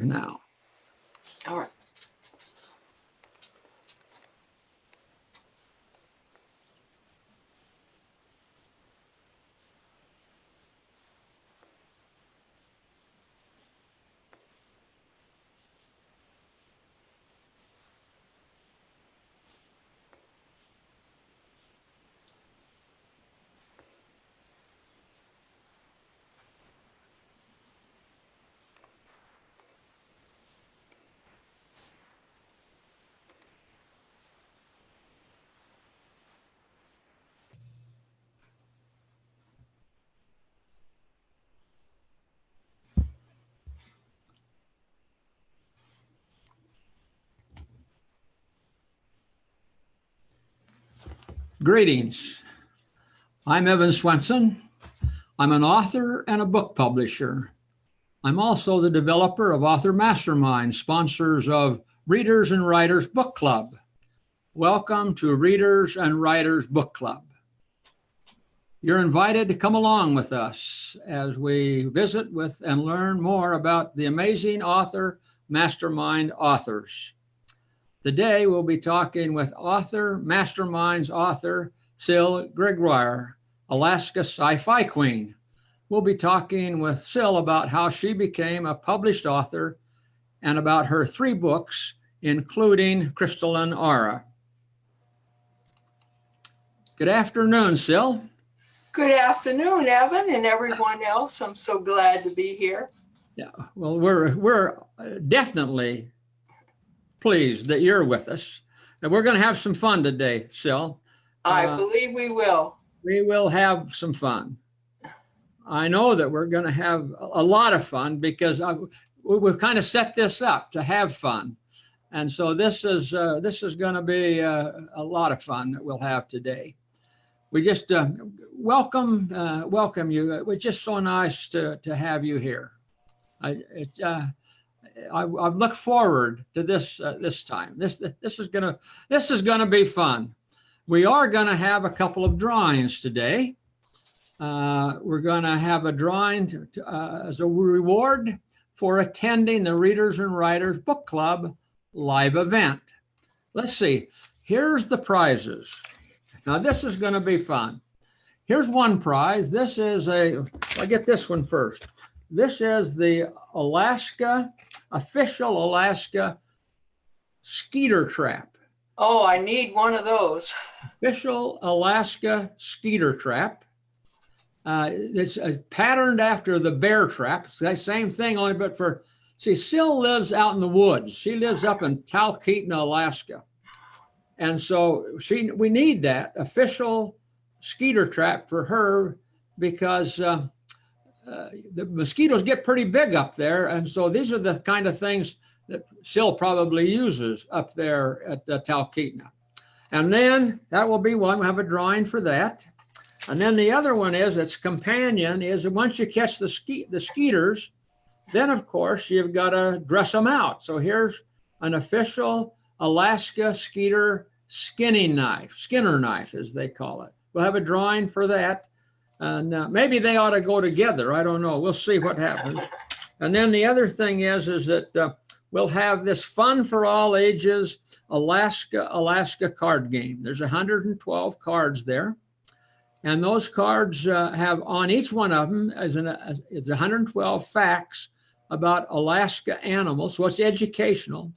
now. All right. Greetings. I'm Evan Swenson. I'm an author and a book publisher. I'm also the developer of Author Masterminds, sponsors of Readers and Writers Book Club. Welcome to Readers and Writers Book Club. You're invited to come along with us as we visit with and learn more about the amazing Author Mastermind authors. Today, we'll be talking with Author Masterminds author Cil Gregoire, Alaska Sci-Fi Queen. We'll be talking with Cil about how she became a published author and about her 3 books, including Crystalline Aura. Good afternoon, Cil. Good afternoon, Evan, and everyone else. I'm so glad to be here. Yeah, well, we're definitely pleased that you're with us. And we're going to have some fun today, Cil. I believe we will. We will have some fun. I know that we're going to have a lot of fun because we've kind of set this up to have fun. And so this is going to be a lot of fun that we'll have today. We just welcome you. It was just so nice to have you here. I've looked forward to this time. This is gonna be fun. We are gonna have a couple of drawings today. We're gonna have a drawing as a reward for attending the Readers and Writers Book Club live event. Let's see. Here's the prizes. Now this is gonna be fun. Here's one prize. This is I'll get this one first. This is the official Alaska skeeter trap. Oh, I need one of those. Official Alaska skeeter trap. It's patterned after the bear trap. It's the same thing, only but Cil lives out in the woods. She lives up in Talkeetna, Alaska. And so we need that official skeeter trap for her because the mosquitoes get pretty big up there. And so these are the kind of things that Cil probably uses up there at Talkeetna. And then that will be one. We'll have a drawing for that. And then the other one is its companion is once you catch the skeeters, then of course you've got to dress them out. So here's an official Alaska skeeter skinner knife as they call it. We'll have a drawing for that. And maybe they ought to go together. I don't know. We'll see what happens. And then the other thing is that we'll have this fun for all ages Alaska card game. There's 112 cards there. And those cards have on each one of them is 112 facts about Alaska animals. So it's educational.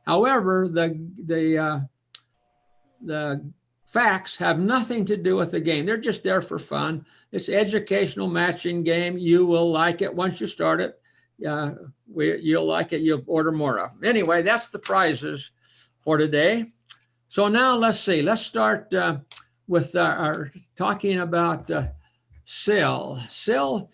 However, the facts have nothing to do with the game. They're just there for fun. It's an educational matching game. You will like it once you start it. You'll like it. You'll order more of them. Anyway, that's the prizes for today. So now let's see. Let's start with our talking about Cil. Cil,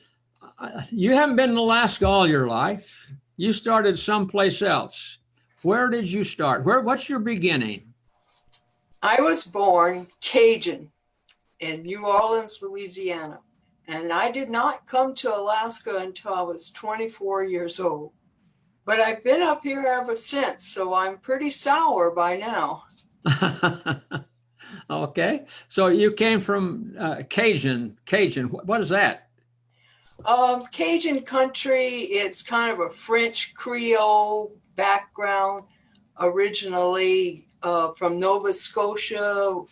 you haven't been in Alaska all your life. You started someplace else. Where did you start? What's your beginning? I was born Cajun in New Orleans, Louisiana, and I did not come to Alaska until I was 24 years old. But I've been up here ever since, so I'm pretty sour by now. Okay, so you came from Cajun. What is that? Cajun country, it's kind of a French Creole background, originally from Nova Scotia.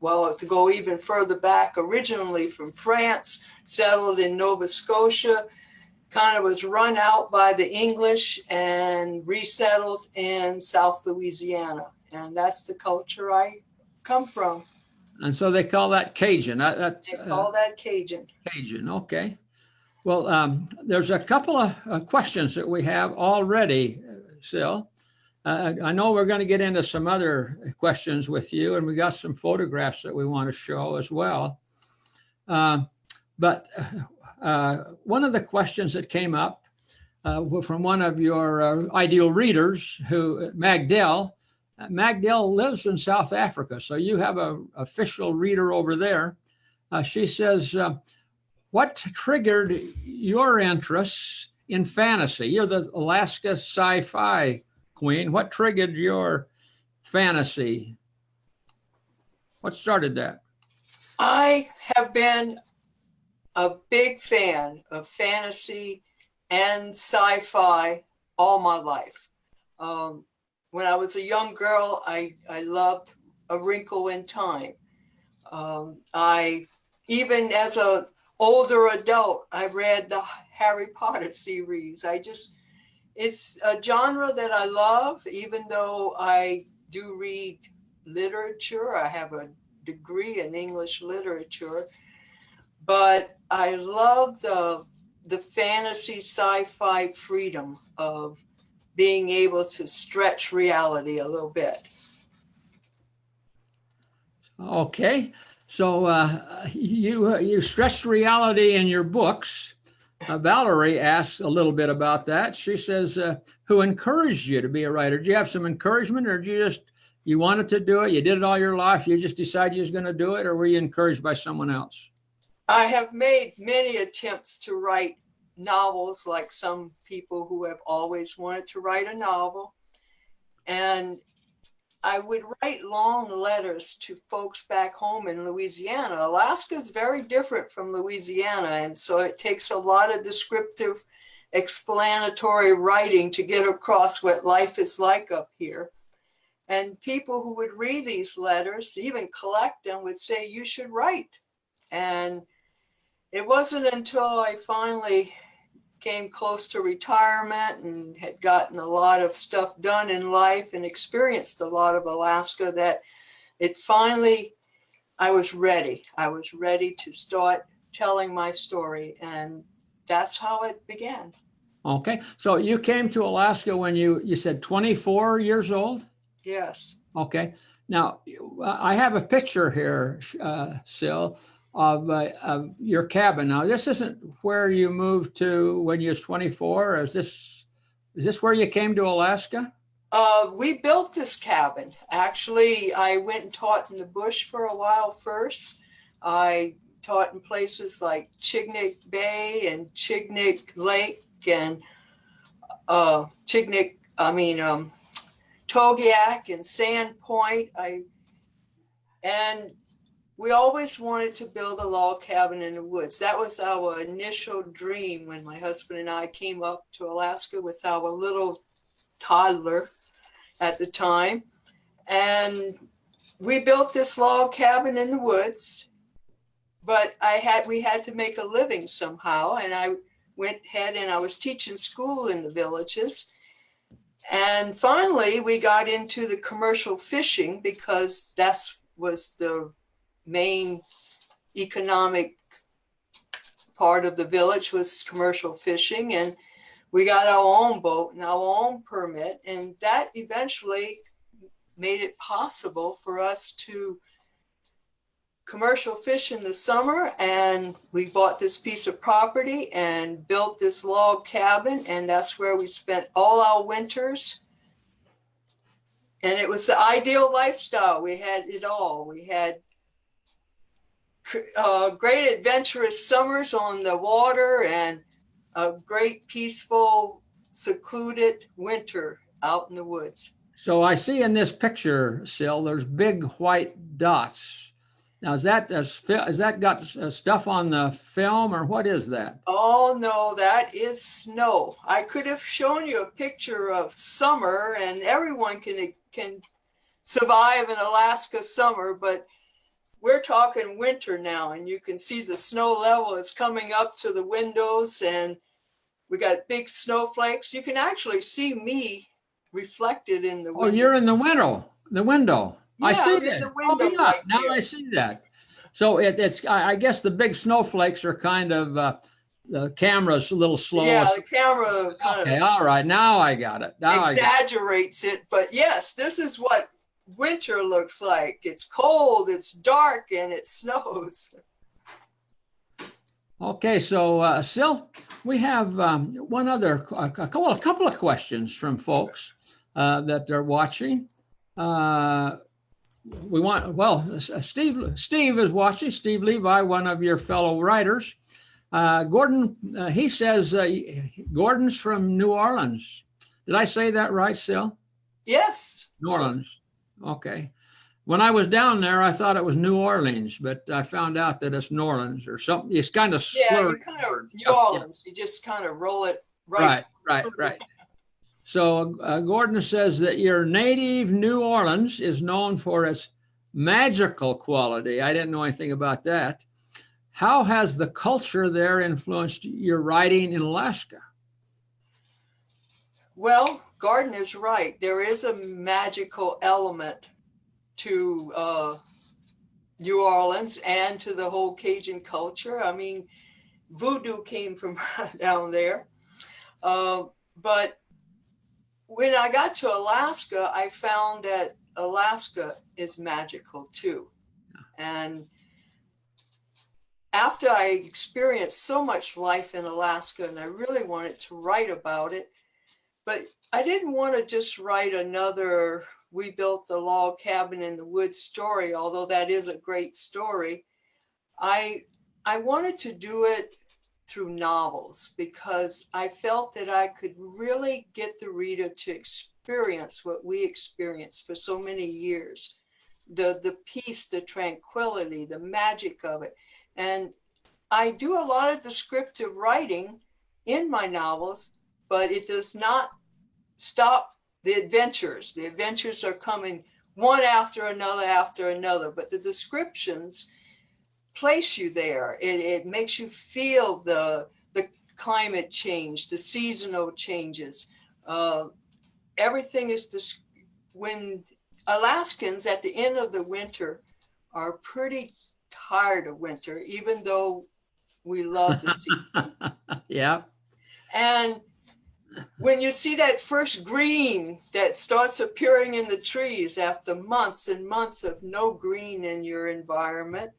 Well, to go even further back, originally from France, settled in Nova Scotia, kind of was run out by the English and resettled in South Louisiana. And that's the culture I come from. And so they call that Cajun. They call that Cajun. Cajun, okay. Well, there's a couple of questions that we have already, Cil. I know we're going to get into some other questions with you, and we got some photographs that we want to show as well. But one of the questions that came up from one of your ideal readers, Magdell. Magdell lives in South Africa, so you have an official reader over there. She says, what triggered your interest in fantasy? You're the Alaska Sci-Fi Queen. What triggered your fantasy? What started that? I have been a big fan of fantasy and sci-fi all my life. When I was a young girl, I loved A Wrinkle in Time. I, even as an older adult, I read the Harry Potter series. It's a genre that I love, even though I do read literature. I have a degree in English literature, but I love the fantasy sci-fi freedom of being able to stretch reality a little bit. Okay, so you stretched reality in your books. Valerie asks a little bit about that. She says, who encouraged you to be a writer? Did you have some encouragement, or did you wanted to do it? You did it all your life. You just decided you was going to do it, or were you encouraged by someone else? I have made many attempts to write novels, like some people who have always wanted to write a novel. And I would write long letters to folks back home in Louisiana. Alaska is very different from Louisiana, and so it takes a lot of descriptive, explanatory writing to get across what life is like up here. And people who would read these letters, even collect them, would say, you should write. And it wasn't until I finally came close to retirement and had gotten a lot of stuff done in life and experienced a lot of Alaska that it finally, I was ready. I was ready to start telling my story, and that's how it began. Okay, so you came to Alaska when you said 24 years old? Yes. Okay, now I have a picture here, Cil, of your cabin. Now, this isn't where you moved to when you was 24. Is this where you came to Alaska? We built this cabin. Actually, I went and taught in the bush for a while first. I taught in places like Chignik Bay and Chignik Lake and Togiak and Sand Point. And we always wanted to build a log cabin in the woods. That was our initial dream when my husband and I came up to Alaska with our little toddler at the time. And we built this log cabin in the woods, but we had to make a living somehow. And I went ahead and I was teaching school in the villages. And finally, we got into the commercial fishing because that was the main economic part of the village was commercial fishing, and we got our own boat and our own permit, and that eventually made it possible for us to commercial fish in the summer. And we bought this piece of property and built this log cabin, and that's where we spent all our winters. And it was the ideal lifestyle. We had it all. We had great adventurous summers on the water and a great peaceful, secluded winter out in the woods. So I see in this picture, Cil, there's big white dots. Now, is that got stuff on the film, or what is that? Oh no, that is snow. I could have shown you a picture of summer, and everyone can survive an Alaska summer, but we're talking winter now, and you can see the snow level is coming up to the windows, and we got big snowflakes. You can actually see me reflected in the Oh, window. you're in the window. The window. I Yeah, see I'm in that. the window Oh, yeah. right Now there. I see that. So it's. I guess the big snowflakes are kind of the camera's a little slow. Yeah, the camera kind Okay. of All right. Now I got it. Now I got it. exaggerates it, but yes, this is what winter looks like. It's cold, it's dark, and it snows. Okay. So, Sil, we have one other, a couple of questions from folks that are watching. Steve is watching. Steve Levi, one of your fellow writers. Gordon, he says Gordon's from New Orleans. Did I say that right, Sil? Yes. New Orleans. Okay. When I was down there, I thought it was New Orleans, but I found out that it's New Orleans or something. It's kind of Yeah, slurred. you kind of New Orleans. You just kind of roll it right. Right. So Gordon says that your native New Orleans is known for its magical quality. I didn't know anything about that. How has the culture there influenced your writing in Alaska? Well, Gordon is right. There is a magical element to New Orleans and to the whole Cajun culture. I mean, voodoo came from down there. But when I got to Alaska, I found that Alaska is magical too. And after I experienced so much life in Alaska, and I really wanted to write about it, but I didn't want to just write another "We built the log cabin in the woods" story, although that is a great story. I wanted to do it through novels because I felt that I could really get the reader to experience what we experienced for so many years. The peace, the tranquility, the magic of it. And I do a lot of descriptive writing in my novels, but it does not stop the adventures. The adventures are coming one after another, but the descriptions place you there. It makes you feel the climate change, the seasonal changes. Everything is when Alaskans at the end of the winter are pretty tired of winter, even though we love the season. Yeah. And when you see that first green that starts appearing in the trees after months and months of no green in your environment,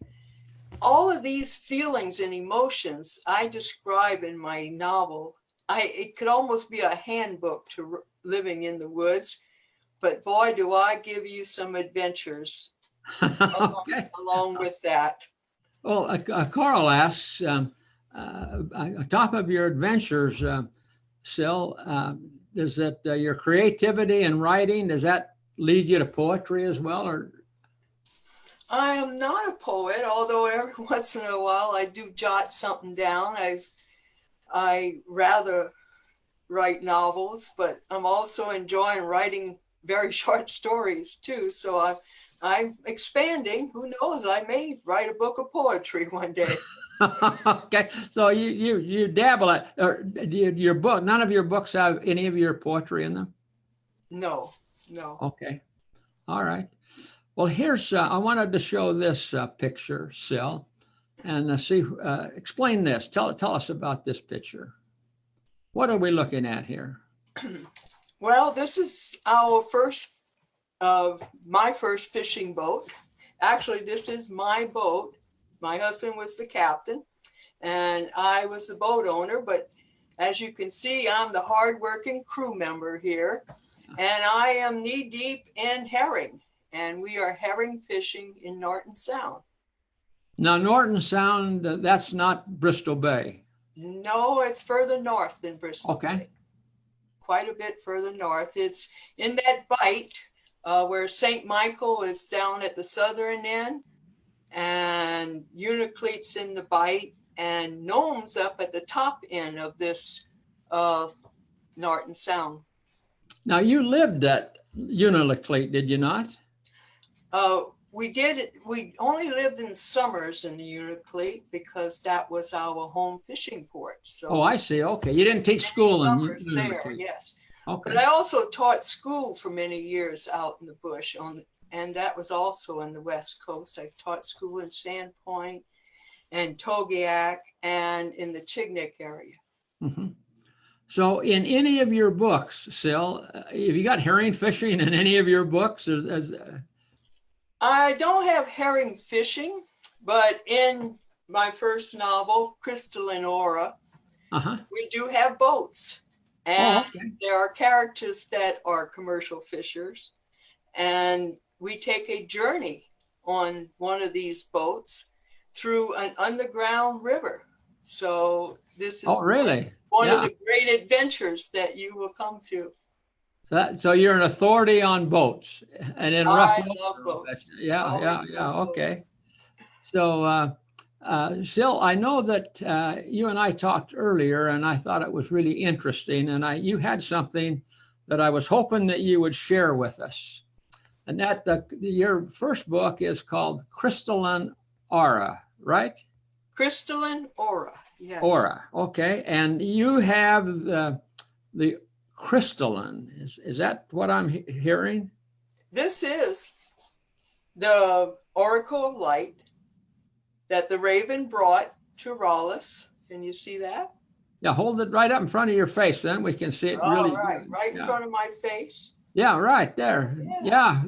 all of these feelings and emotions I describe in my novel. It could almost be a handbook to living in the woods, but boy, do I give you some adventures along with that. Well, Carl asks, on top of your adventures, Sil, does that your creativity and writing, does that lead you to poetry as well, or? I am not a poet, although every once in a while I do jot something down. I rather write novels, but I'm also enjoying writing very short stories too. So I'm expanding. Who knows? I may write a book of poetry one day. Okay, so you dabble at, or your book. None of your books have any of your poetry in them. No. Okay, all right. Well, here's I wanted to show this picture, Sil, and explain this. Tell us about this picture. What are we looking at here? Well, this is my first fishing boat. Actually, this is my boat. My husband was the captain, and I was the boat owner. But as you can see, I'm the hardworking crew member here, and I am knee deep in herring. And we are herring fishing in Norton Sound. Now, Norton Sound, that's not Bristol Bay. No, it's further north than Bristol Okay. Bay. Quite a bit further north. It's in that bight where St. Michael is down at the southern end. and Unacletes in the bite, and gnomes up at the top end of this Norton Sound. Now, you lived at Unalakleet, did you not? We did. We only lived in summers in the Unacleet because that was our home fishing port. So Oh, I see. Okay. You didn't teach school in summers there, Unalakleet. yes. Okay. But I also taught school for many years out in the bush, and that was also on the West Coast. I taught school in Sandpoint and Togiak and in the Chignik area. Mm-hmm. So in any of your books, Cil, have you got herring fishing in any of your books? I don't have herring fishing, but in my first novel, Crystalline Aura, we do have boats. And there are characters that are commercial fishers. And we take a journey on one of these boats through an underground river. So this is really? one of the great adventures that you will come to. So you're an authority on boats and in rough water. I love boats. Yeah. Okay. So, Cil, I know that you and I talked earlier, and I thought it was really interesting. And you had something that I was hoping that you would share with us. And that your first book is called Crystalline Aura, right? Crystalline Aura, yes. Aura, okay. And you have the crystalline. Is that what I'm hearing? This is the oracle of light that the raven brought to Raleigh. Can you see that? Yeah, hold it right up in front of your face, then we can see it really good. Right in front of my face. Yeah, right there. Yeah,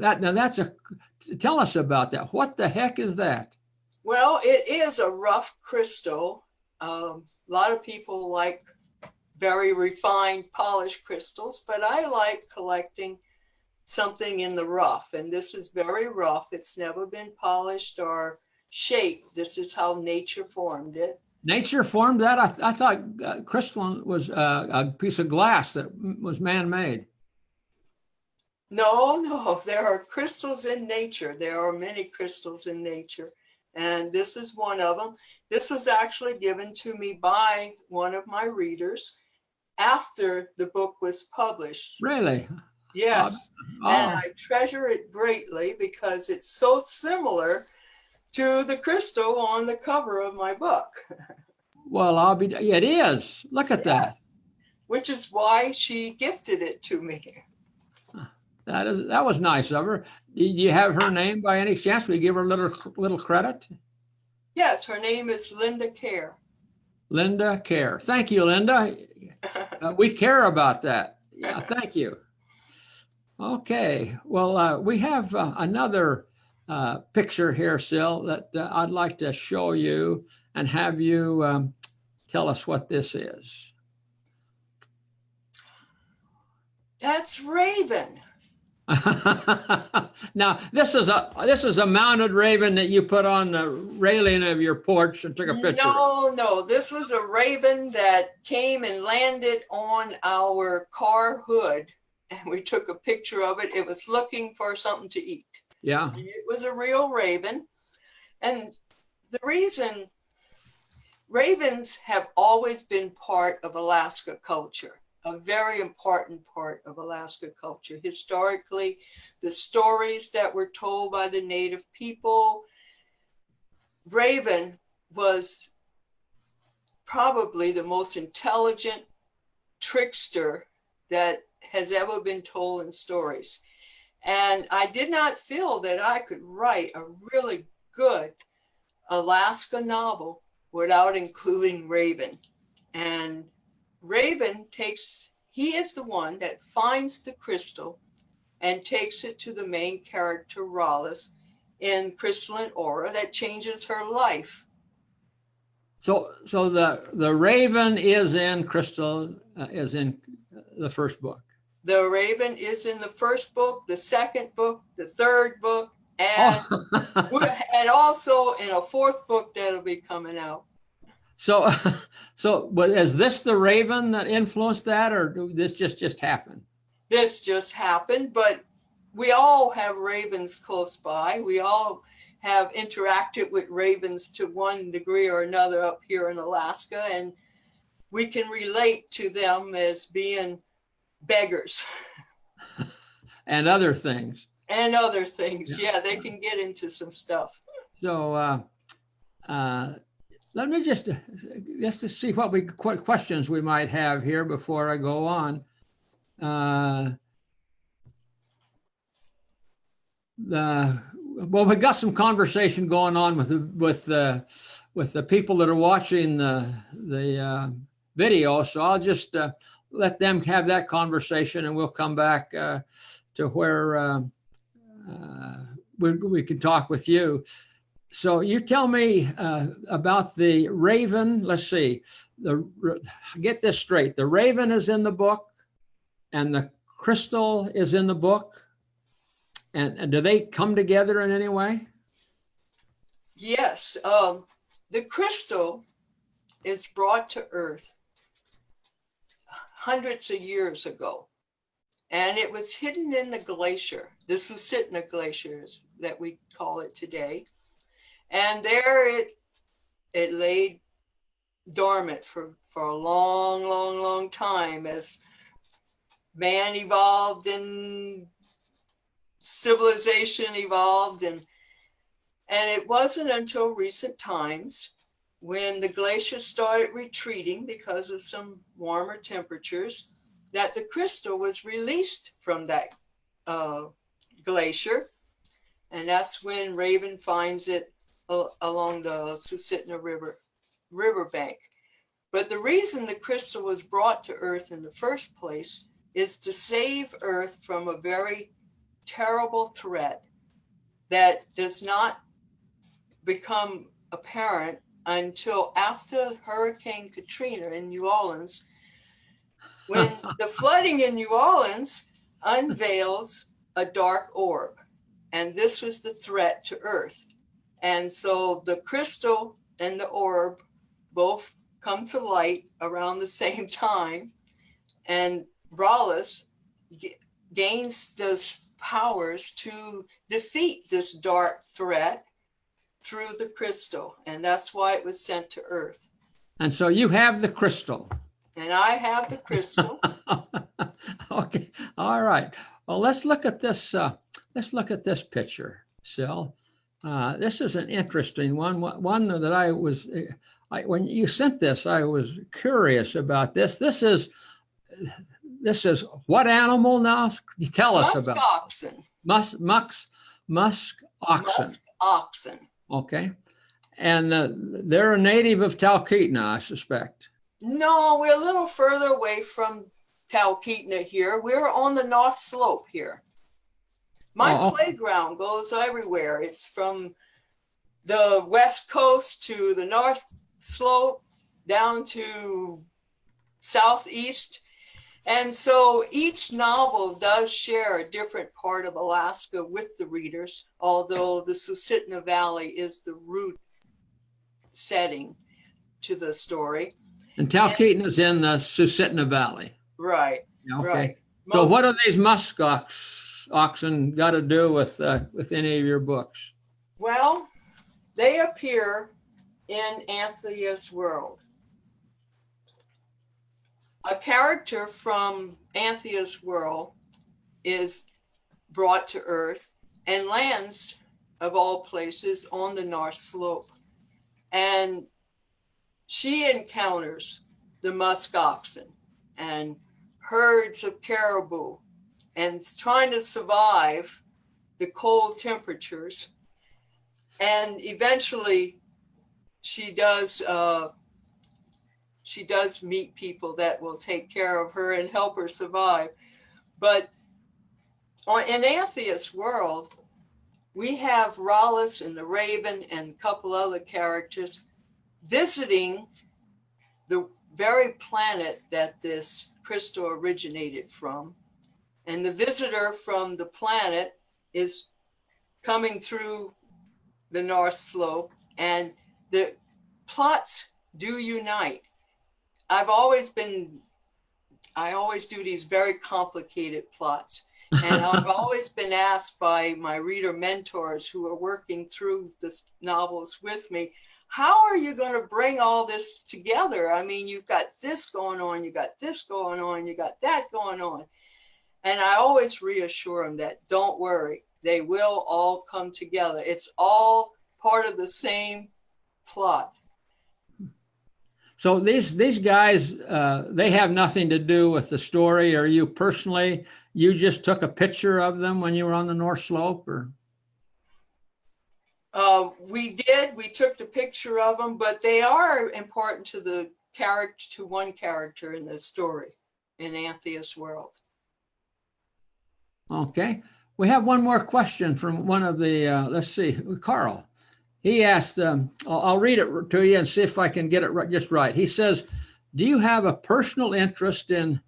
tell us about that. What the heck is that? Well, it is a rough crystal. A lot of people like very refined, polished crystals, but I like collecting something in the rough. And this is very rough. It's never been polished or shaped. This is how nature formed it. Nature formed that? I thought crystalline was a piece of glass that was man-made. No, there are crystals in nature. There are many crystals in nature. And this is one of them. This was actually given to me by one of my readers after the book was published. Really? Yes. And I treasure it greatly because it's so similar to the crystal on the cover of my book. Well, it is. Look at that. Which is why she gifted it to me. That was nice of her. Do you have her name by any chance? Will you give her a little credit? Yes, her name is Linda Kerr. Linda Kerr. Thank you, Linda. We care about that. Yeah, thank you. Okay. Well, we have another picture here, Cil, that I'd like to show you and have you tell us what this is. That's Raven. Now, this is a mounted raven that you put on the railing of your porch and took a picture. No, this was a raven that came and landed on our car hood, and we took a picture of it. It was looking for something to eat. Yeah. And it was a real raven. And the reason, ravens have always been part of Alaska culture. A very important part of Alaska culture. Historically, the stories that were told by the native people, Raven was probably the most intelligent trickster that has ever been told in stories. And I did not feel that I could write a really good Alaska novel without including Raven. And Raven he is the one that finds the crystal and takes it to the main character, Raleigh, in Crystalline Aura that changes her life. So the raven is in is in the first book. The raven is in the first book, the second book, the third book, and, and also in a fourth book that'll be coming out. But is this the raven that influenced that, or did this just happen? This just happened, but we all have ravens close by. We all have interacted with ravens to one degree or another up here in Alaska, and we can relate to them as being beggars. And other things. And other things. Yeah, they can get into some stuff. So let me just to see what questions we might have here before I go on. Well, we got some conversation going on with the people that are watching the video, so I'll just let them have that conversation, and we'll come back to where we can talk with you. So you tell me about the raven. Let's see. Get this straight. The raven is in the book, and the crystal is in the book. And do they come together in any way? Yes. The crystal is brought to Earth hundreds of years ago. And it was hidden in the glacier, the Susitna glaciers that we call it today. And there it lay dormant for a long, long, long time as man evolved and civilization evolved. And it wasn't until recent times when the glacier started retreating because of some warmer temperatures that the crystal was released from that glacier. And that's when Raven finds it along the Susitna riverbank. But the reason the crystal was brought to Earth in the first place is to save Earth from a very terrible threat that does not become apparent until after Hurricane Katrina in New Orleans, when the flooding in New Orleans unveils a dark orb. And this was the threat to Earth. And so the crystal and the orb both come to light around the same time. And Raleigh gains those powers to defeat this dark threat through the crystal. And that's why it was sent to Earth. And so you have the crystal. And I have the crystal. Okay. All right. Well, let's look at this. Let's look at this picture, Cil. This is an interesting one. One that when you sent this, I was curious about this. This is what animal now? You tell us about. Musk oxen. Musk oxen. Okay. And they're a native of Talkeetna, I suspect. No, we're a little further away from Talkeetna here. We're on the North Slope here. My playground goes everywhere. It's from the West Coast to the North Slope down to Southeast. And so each novel does share a different part of Alaska with the readers, although the Susitna Valley is the root setting to the story. And Talkeetna is in the Susitna Valley. Right. Okay. Right. So what do these musk oxen got to do with any of your books? Well, they appear in Anthea's world. A character from Anthea's world is brought to Earth and lands, of all places, on the North Slope. And she encounters the musk oxen and herds of caribou and is trying to survive the cold temperatures. And eventually she does meet people that will take care of her and help her survive. But in Anthea's world, we have Raleigh and the Raven and a couple other characters visiting the very planet that this crystal originated from. And the visitor from the planet is coming through the North Slope, and the plots do unite. I always do these very complicated plots. And I've always been asked by my reader mentors who are working through the novels with me, how are you going to bring all this together? I mean, you've got this going on, you got this going on, you got that going on. And I always reassure them that don't worry, they will all come together. It's all part of the same plot. So these guys, they have nothing to do with the story, or you personally, you just took a picture of them when you were on the North Slope, or? We did. We took the picture of them, but they are important to the character, to one character in the story, in Anthea's world. Okay. We have one more question from one of the, let's see, Carl. He asked, I'll read it to you and see if I can get it just right. He says, do you have a personal interest in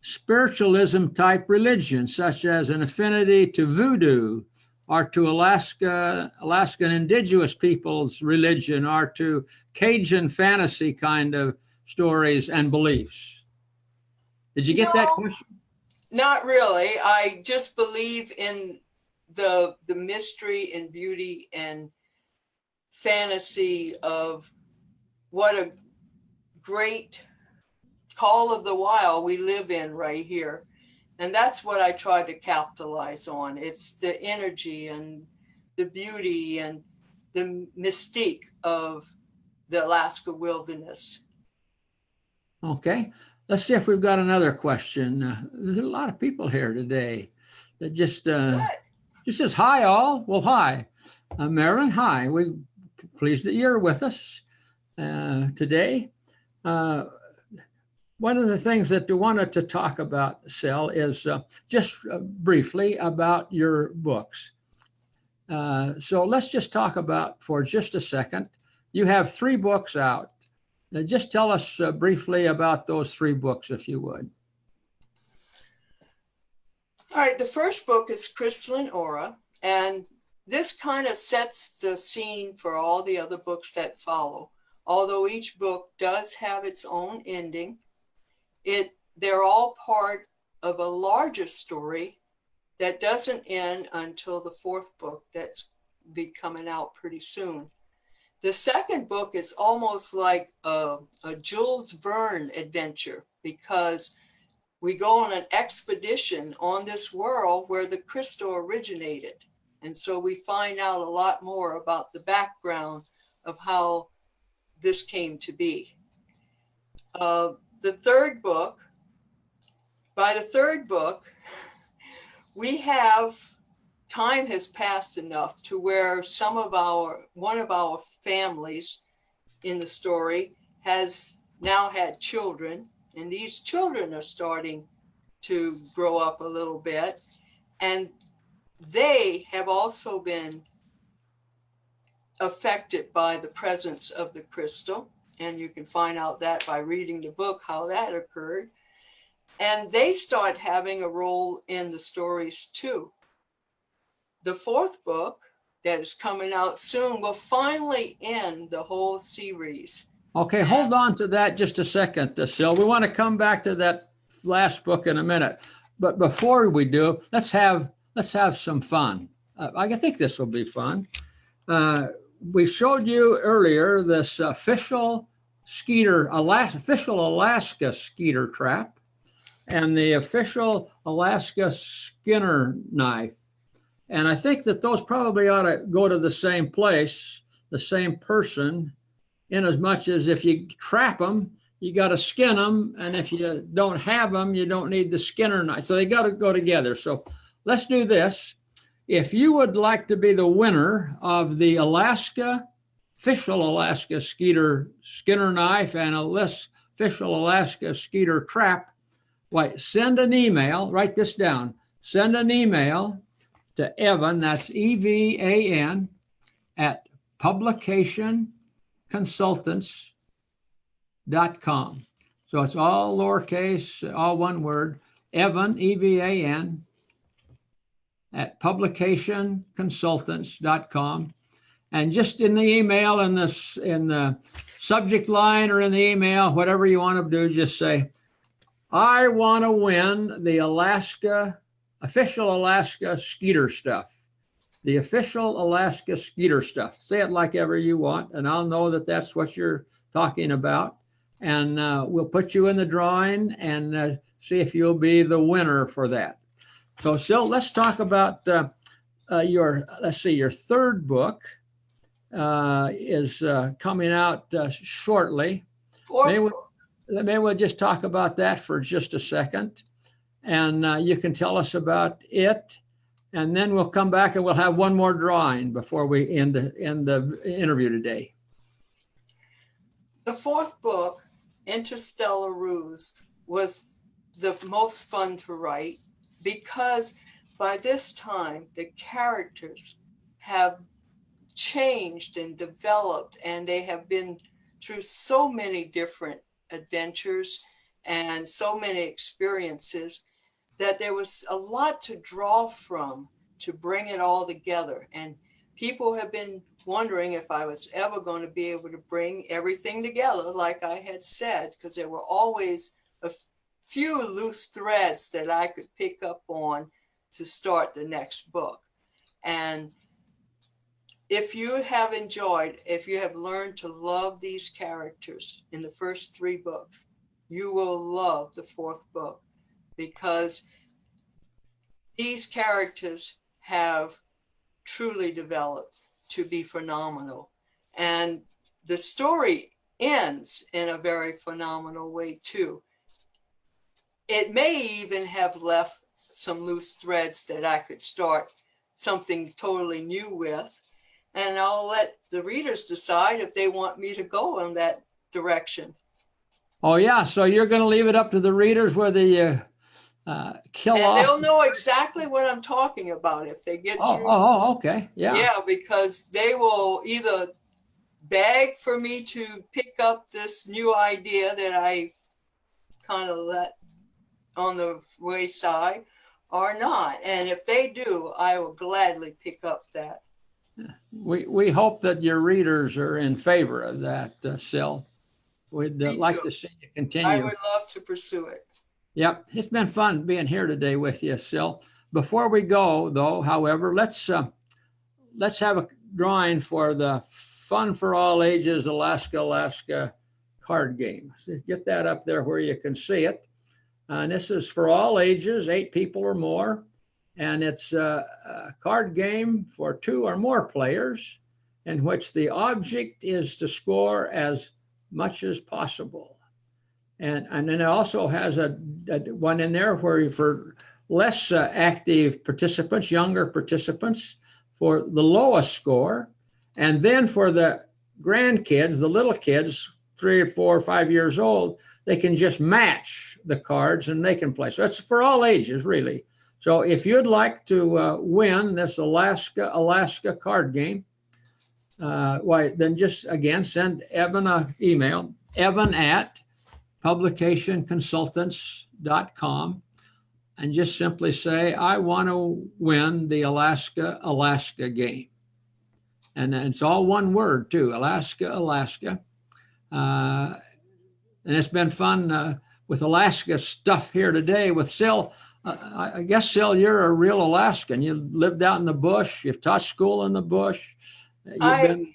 spiritualism type religion, such as an affinity to voodoo, or to Alaskan indigenous people's religion, or to Cajun fantasy kind of stories and beliefs? Did you get that question? Not really. I just believe in the mystery and beauty and fantasy of what a great call of the wild we live in right here. And that's what I try to capitalize on. It's the energy and the beauty and the mystique of the Alaska wilderness. Okay. Let's see if we've got another question. There's a lot of people here today that just says, hi all. Well, hi. Marilyn, hi. We're pleased that you're with us today. One of the things that we wanted to talk about, Cil, is just briefly about your books. So let's just talk about, for just a second, you have 3 books out. Now just tell us briefly about those 3 books, if you would. All right, the first book is Crystalline Aura, and this kind of sets the scene for all the other books that follow. Although each book does have its own ending, they're all part of a larger story that doesn't end until the 4th book that's be coming out pretty soon. The second book is almost like a Jules Verne adventure, because we go on an expedition on this world where the crystal originated. And so we find out a lot more about the background of how this came to be. The third book, by the third book, time has passed enough to where one of our families in the story has now had children, and these children are starting to grow up a little bit, and they have also been affected by the presence of the crystal, and you can find out that by reading the book how that occurred, and they start having a role in the stories too. The 4th book that is coming out soon will finally end the whole series. Okay, hold on to that just a second, Cil. We want to come back to that last book in a minute. But before we do, let's have some fun. I think this will be fun. We showed you earlier this official Alaska skeeter trap and the official Alaska Skinner knife. And I think that those probably ought to go to the same place, the same person, in as much as if you trap them, you got to skin them. And if you don't have them, you don't need the Skinner knife. So they got to go together. So let's do this. If you would like to be the winner of the official Alaska Skinner knife and official Alaska Skeeter trap, send an email, write this down, send an email to Evan, that's EVAN, at publicationconsultants.com. So it's all lowercase, all one word, Evan, EVAN, at publicationconsultants.com. And just in the email, in the subject line or in the email, whatever you want to do, just say, I want to win the Alaska official Alaska Skeeter stuff. The official Alaska Skeeter stuff. Say it like ever you want, and I'll know that that's what you're talking about. And we'll put you in the drawing and see if you'll be the winner for that. So, Cil, let's talk about your third book is coming out shortly. Maybe we'll just talk about that for just a second, and you can tell us about it, and then we'll come back and we'll have one more drawing before we end the interview today. The fourth book, Interstellar Ruse, was the most fun to write because by this time the characters have changed and developed, and they have been through so many different adventures and so many experiences that there was a lot to draw from to bring it all together. And people have been wondering if I was ever going to be able to bring everything together, like I had said, because there were always a few loose threads that I could pick up on to start the next book. And if you have learned to love these characters in the first three books, you will love the fourth book, because these characters have truly developed to be phenomenal. And the story ends in a very phenomenal way too. It may even have left some loose threads that I could start something totally new with. And I'll let the readers decide if they want me to go in that direction. Oh, yeah. So you're going to leave it up to the readers whether you kill off. And they'll know exactly what I'm talking about if they get through. Oh, okay. Yeah. Yeah, because they will either beg for me to pick up this new idea that I kind of let on the wayside or not. And if they do, I will gladly pick up that. We hope that your readers are in favor of that, Cil. We'd like to see you continue. I would love to pursue it. Yep, it's been fun being here today with you, Cil. Before we go, though, however, let's have a drawing for the Fun for All Ages Alaska card game. So get that up there where you can see it. And this is for all ages, 8 people or more. And it's a card game for 2 or more players in which the object is to score as much as possible. And then it also has a one in there where for less active participants, younger participants, for the lowest score. And then for the grandkids, the little kids, 3 or 4 or 5 years old, they can just match the cards and they can play. So it's for all ages, really. So if you'd like to win this Alaska card game, then just, again, send Evan an email, evan@publicationconsultants.com, and just simply say, I want to win the Alaska game. And it's all one word, too, Alaska. And it's been fun with Alaska stuff here today with Cil. I guess, Cil, you're a real Alaskan. You lived out in the bush. You've taught school in the bush. I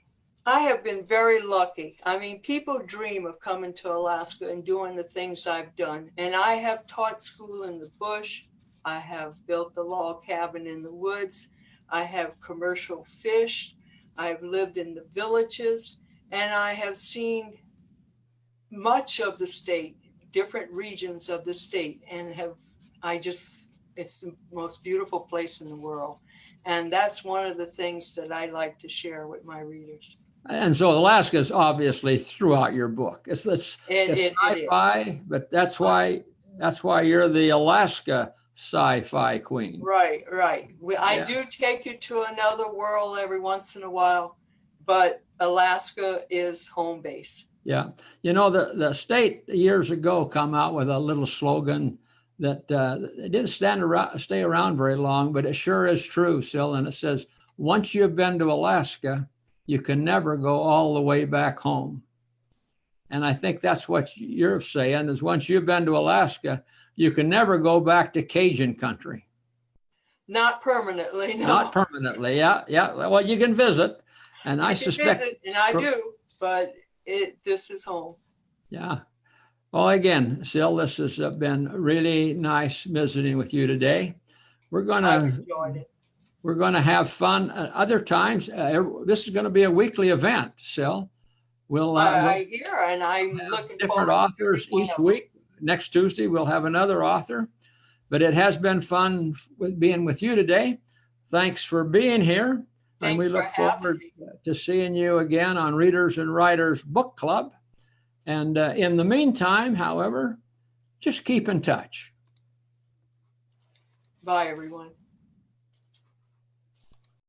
have been very lucky. I mean, people dream of coming to Alaska and doing the things I've done. And I have taught school in the bush. I have built the log cabin in the woods. I have commercial fished. I've lived in the villages. And I have seen much of the state, different regions of the state, and it's the most beautiful place in the world. And that's one of the things that I like to share with my readers. And so Alaska is obviously throughout your book. It's sci-fi, but that's why you're the Alaska Sci-Fi Queen. Right. I do take you to another world every once in a while, but Alaska is home base. Yeah. You know, the state years ago come out with a little slogan that it didn't stay around very long, but it sure is true, Cil. And it says, once you've been to Alaska, you can never go all the way back home. And I think that's what you're saying, is once you've been to Alaska, you can never go back to Cajun country. Not permanently, no. Not permanently. Yeah, yeah. Well, you can visit, and I can suspect. visit, and I do, but this is home. Yeah. Well, again, Cil, this has been really nice visiting with you today. I've enjoyed it. We're gonna have fun other times. This is going to be a weekly event, Cil. We'll I hear, and I'm have looking different forward authors to every one each of them. week. Next Tuesday, we'll have another author. But it has been fun with being with you today. Thanks for being here. And Thanks we for look having forward me. to seeing you again on Readers and Writers Book Club. And in the meantime, however, just keep in touch. Bye, everyone.